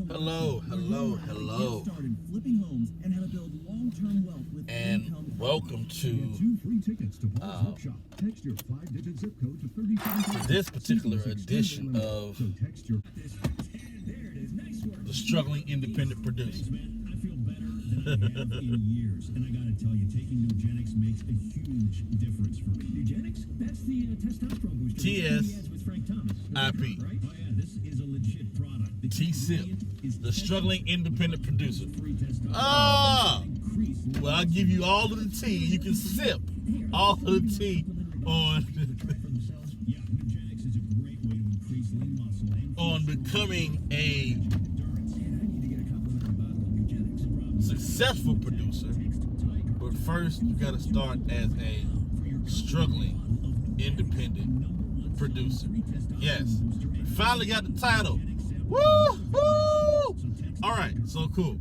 Hello. And welcome to this particular edition of the Struggling Independent Producer. In years, and I gotta tell you, taking Nugenics makes a huge difference for me. Nugenics, that's the testosterone booster. TS with Frank Thomas. IP. Right? Oh yeah, this is a legit product. TSIP, the Struggling Independent Producer. Well, I'll give you all of the tea. You can sip all of the tea on becoming a successful producer. But first, you got to start as a struggling independent producer. Yes, finally got the title. Woo! Woo! All right, so cool.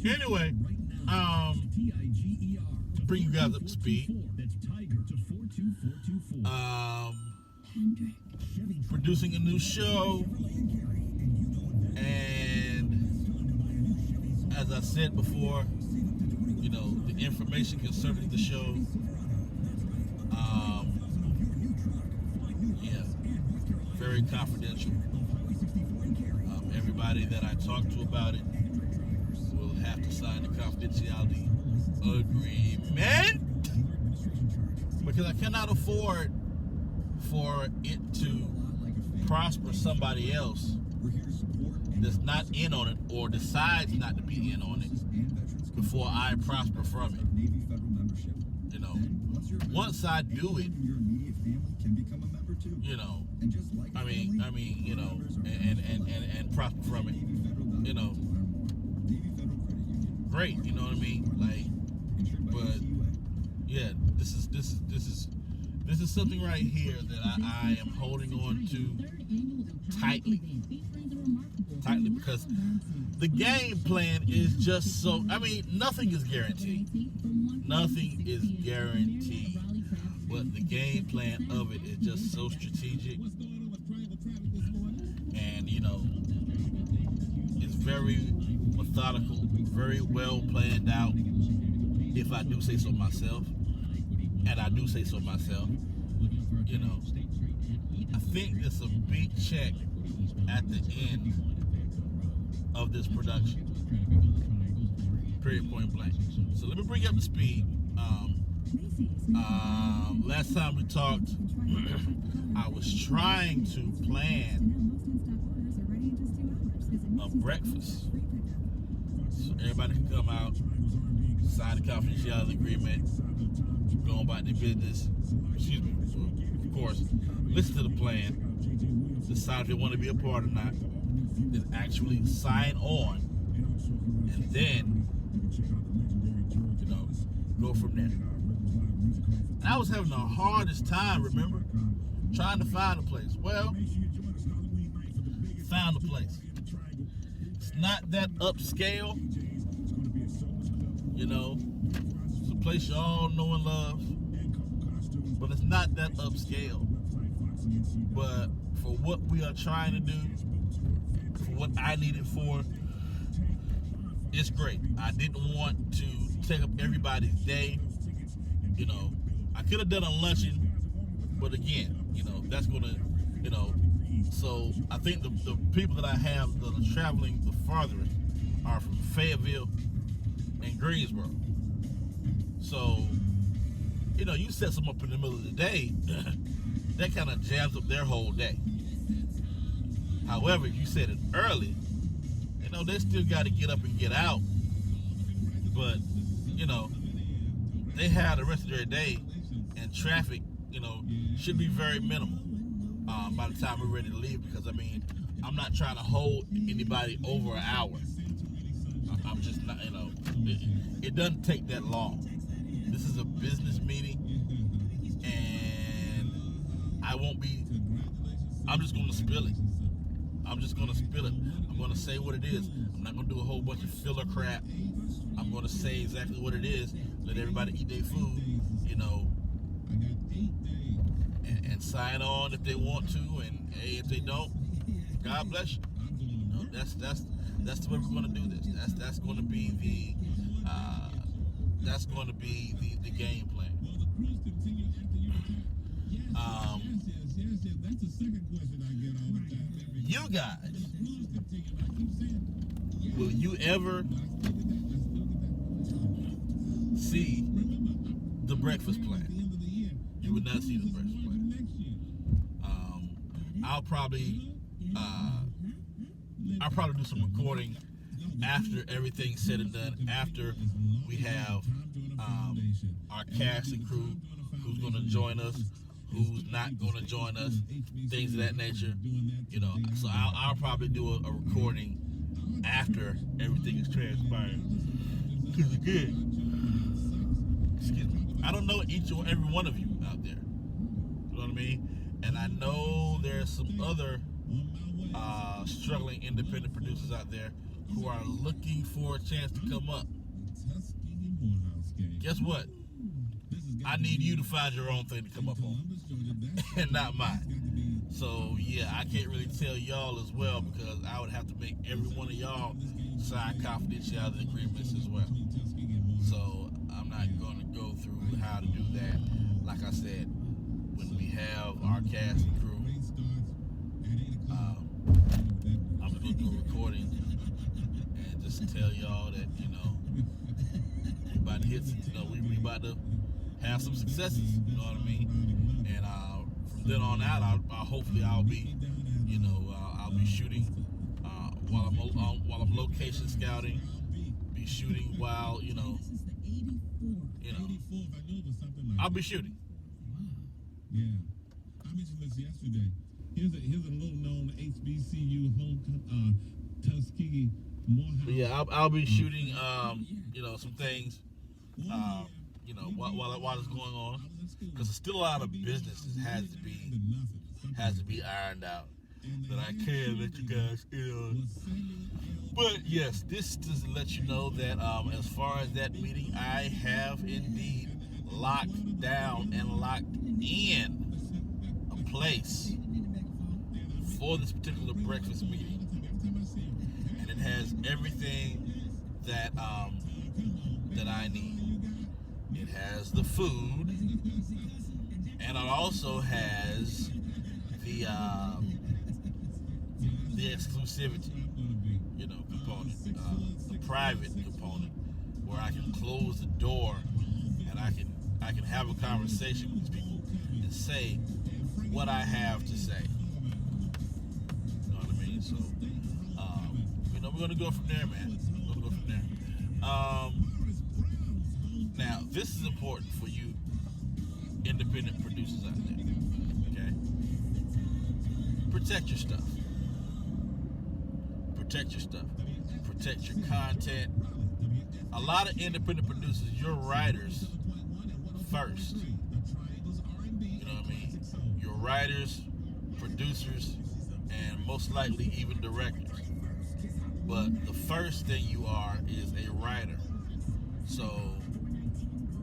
Anyway, to bring you guys up to speed, producing a new show, and as I said before, you know, the information concerning the show, very confidential. Everybody that I talk to about it will have to sign the confidentiality agreement, because I cannot afford for it to prosper somebody else that's not in on it or decides not to be in on it before I prosper from it. You know, once I do it, you know, I mean, you know, and prosper from it, you know, great, you know what I mean? Like, but yeah, this is something right here that I am holding on to tightly, because the game plan is just so, I mean, nothing is guaranteed. Nothing is guaranteed. But the game plan of it is just so strategic. And, you know, it's very methodical, very well planned out, if I do say so myself. And I do say so myself. You know, I think it's a big check at the end of this production. Period, point blank. So let me bring you up to speed. Last time we talked, I was trying to plan a breakfast so everybody can come out, sign the confidentiality agreement, go about their business. Excuse me. So, of course, listen to the plan, decide if they want to be a part or not, then actually sign on, and then, you know, go from there. And I was having the hardest time, remember, trying to find a place. Well, found a place. It's not that upscale, you know. It's a place you all know and love, but it's not that upscale. But for what we are trying to do, for what I need it for, it's great. I didn't want to take up everybody's day. You know, I could have done a luncheon, but again, you know, that's gonna, you know, so I think the people that I have that are traveling the farthest are from Fayetteville and Greensboro. So, you know, you set them up in the middle of the day, that kind of jams up their whole day. However, if you set it early, you know, they still got to get up and get out. But, you know, they have the rest of their day, and traffic, should be very minimal by the time we're ready to leave. Because I mean, I'm not trying to hold anybody over an hour. I'm just not, it doesn't take that long. This is a business meeting, and I'm just going to spill it. I'm just going to spill it. I'm going to say what it is. I'm not going to do a whole bunch of filler crap. I'm going to say exactly what it is. Let everybody eat their food, and sign on if they want to, and hey, if they don't, God bless you. That's the way we're going to do this. That's going to be the game plan. You guys, will you ever see the breakfast plan? You would not see the breakfast plan. I'll probably do some recording after everything's said and done, after we have our cast and crew, who's going to join us, who's not going to join us, things of that nature, So I'll probably do a recording after everything is transpired. Because again, excuse me, I don't know each and every one of you out there. You know what I mean? And I know there's some other struggling independent producers out there who are looking for a chance to come up. Guess what? I need you to find your own thing to come up on, and not mine. So yeah, I can't really tell y'all as well, because I would have to make every one of y'all sign confidentiality agreements as well. So I'm not going to go through how to do that. Like I said, when we have our cast and crew, I'm just going to do a recording and just tell y'all that, we about to hit, we about to have some successes, you know what I mean? And from then on out, hopefully I'll be, I'll be shooting while I'm location scouting, be shooting while, I'll be shooting. Yeah, I mentioned this yesterday. Here's a little known HBCU home Tuskegee Morehouse. But yeah, I'll be shooting, some things, while it's going on, because there's still a lot of business that has to be ironed out that I can let you guys in on. But yes, this is to let you know that as far as that meeting, I have indeed locked down and locked in a place for this particular breakfast meeting, and it has everything that I need. It has the food, and it also has the exclusivity, component, the private component, where I can close the door and I can have a conversation with people and say what I have to say. You know what I mean? So, we're gonna go from there, man. We're gonna go from there. Now, this is important for you independent producers out there, okay? Protect your stuff. Protect your stuff. Protect your content. A lot of independent producers, you're writers first. You know what I mean? You're writers, producers, and most likely even directors. But the first thing you are is a writer. So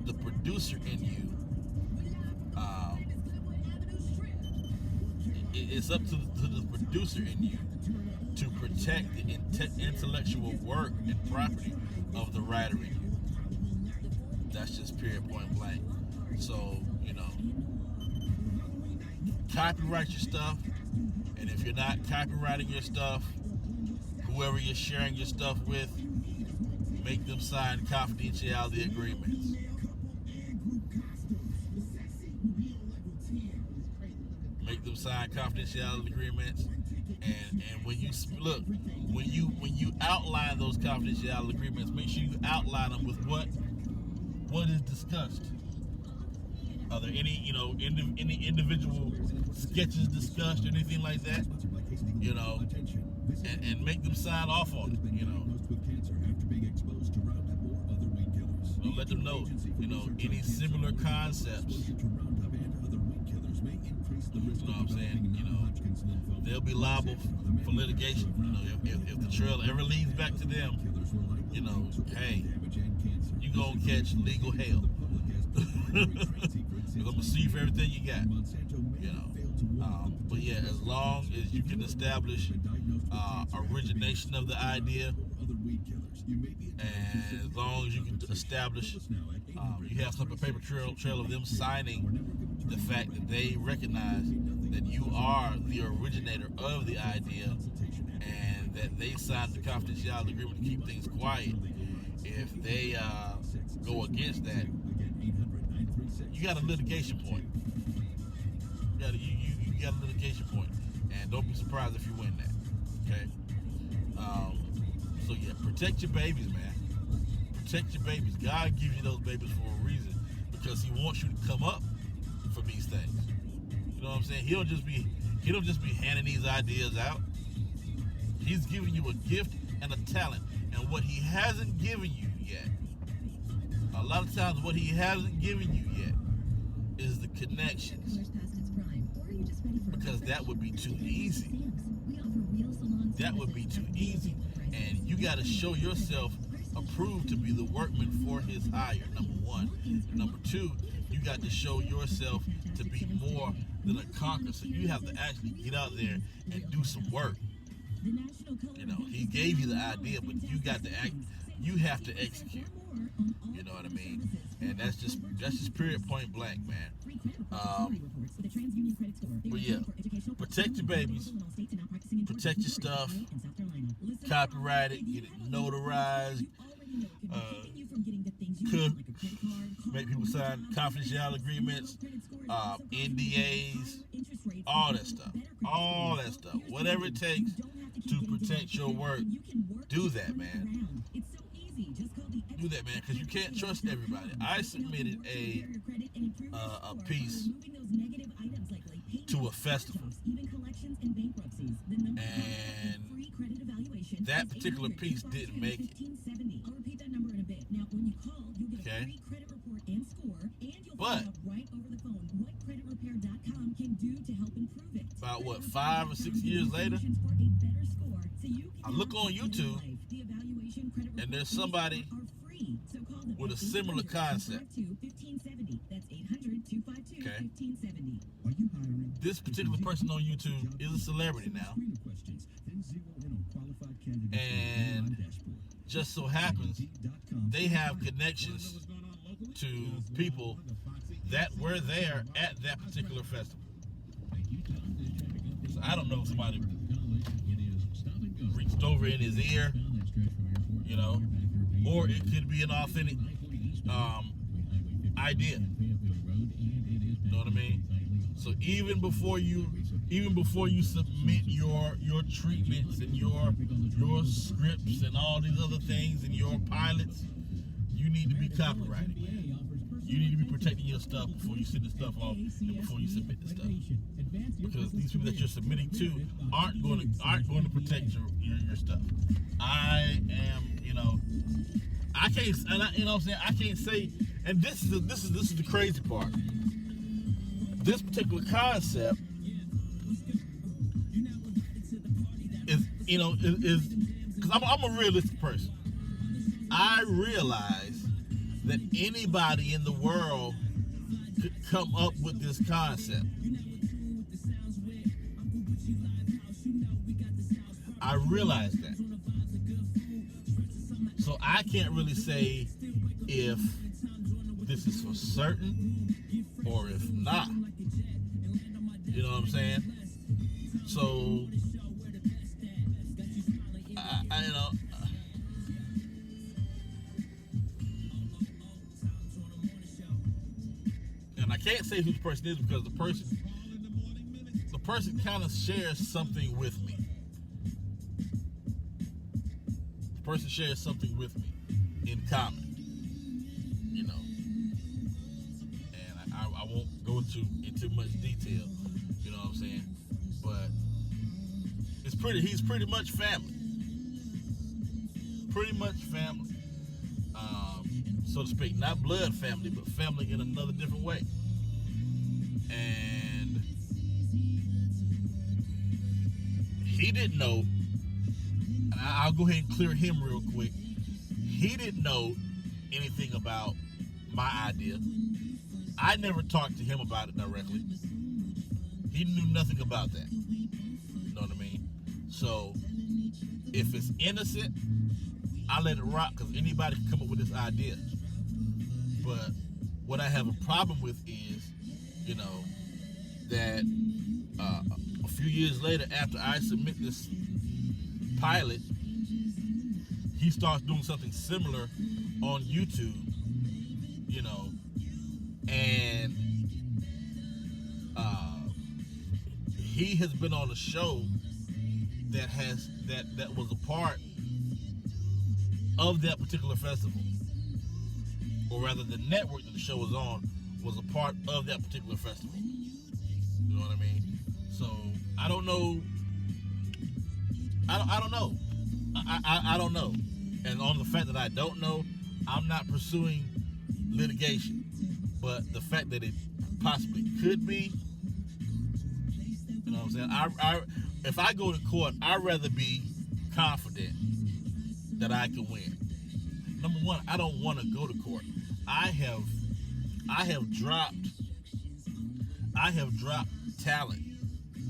the producer in you, it's up to the producer in you to protect the intellectual work and property of the writer in you. That's just period, point blank. So, copyright your stuff, and if you're not copywriting your stuff, whoever you're sharing your stuff with, make them sign confidentiality agreements. Make them sign confidentiality agreements, and when you look, when you outline those confidentiality agreements, make sure you outline them with what? what is discussed? Are there any, any individual sketches discussed or anything like that? And make them sign off on it, let them know, any similar concepts. You know what I'm saying? They'll be liable for litigation. If the trail ever leads back to them, hey, you gonna catch legal hell. You're gonna sue you for everything you got. But yeah, as long as you can establish origination of the idea, and as long as you can establish, you have some paper trail of them signing the fact that they recognize that you are the originator of the idea, and that they signed the confidentiality agreement to keep things quiet. If they go against that, you got a litigation point. You got a litigation point, and don't be surprised if you win that. Okay. So yeah, protect your babies, man. Protect your babies. God gives you those babies for a reason, because He wants you to come up for these things. You know what I'm saying? He don't just be handing these ideas out. He's giving you a gift and a talent, and what He hasn't given you yet. A lot of times, what He hasn't given you yet is the connections, because that would be too easy. That would be too easy, and you got to show yourself approved to be the workman for His hire. Number one. Number two, you got to show yourself to be more than a conqueror. So you have to actually get out there and do some work. He gave you the idea, but you got to act. You have to execute. You know what I mean? And that's just period, point blank, man. But yeah, protect your babies, protect your stuff, copyright it, get it notarized, make people sign confidentiality agreements, NDAs, all that stuff, whatever it takes to protect your work. Do that, man. Do that, man, because you can't trust everybody. I submitted a piece to a festival, and that particular piece didn't make it. Okay, but about 5 or 6 years later, I look on YouTube, and there's somebody with a similar concept. Okay. This particular person on YouTube is a celebrity now, and just so happens they have connections to people that were there at that particular festival. So I don't know if somebody reached over in his ear, or it could be an authentic idea. You know what I mean? So even before you submit your treatments and your scripts and all these other things and your pilots, you need to be copyrighted. You need to be protecting your stuff before you send the stuff off and before you submit the stuff. Because these people that you're submitting to aren't going to protect your stuff. I can't, I can't say, and this is the crazy part. This particular concept is because I'm a realistic person. I realize that anybody in the world could come up with this concept. I realize that. So I can't really say if this is for certain or if not. You know what I'm saying? So, and I can't say who the person is because the person kind of shares something with me. The person shares something with me in common. go into much detail. You know what I'm saying? But he's pretty much family. Pretty much family. So to speak. Not blood family, but family in another different way. And he didn't know, and I'll go ahead and clear him real quick. He didn't know anything about my idea. I never talked to him about it directly. He knew nothing about that. You know what I mean? So, if it's innocent, I let it rock because anybody can come up with this idea. But what I have a problem with is, that a few years later, after I submit this pilot, he starts doing something similar on YouTube, and he has been on a show that was a part of that particular festival, or rather, the network that the show was on was a part of that particular festival. You know what I mean? So I don't know. I don't know. I don't know. And on the fact that I don't know, I'm not pursuing litigation. But the fact that it possibly could be, you know what I'm saying? If I go to court, I'd rather be confident that I can win. Number one, I don't want to go to court. I have dropped talent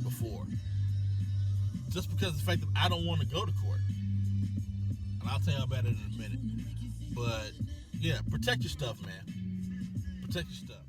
before, just because of the fact that I don't want to go to court. And I'll tell you about it in a minute. But yeah, protect your stuff, man. Protect your stuff.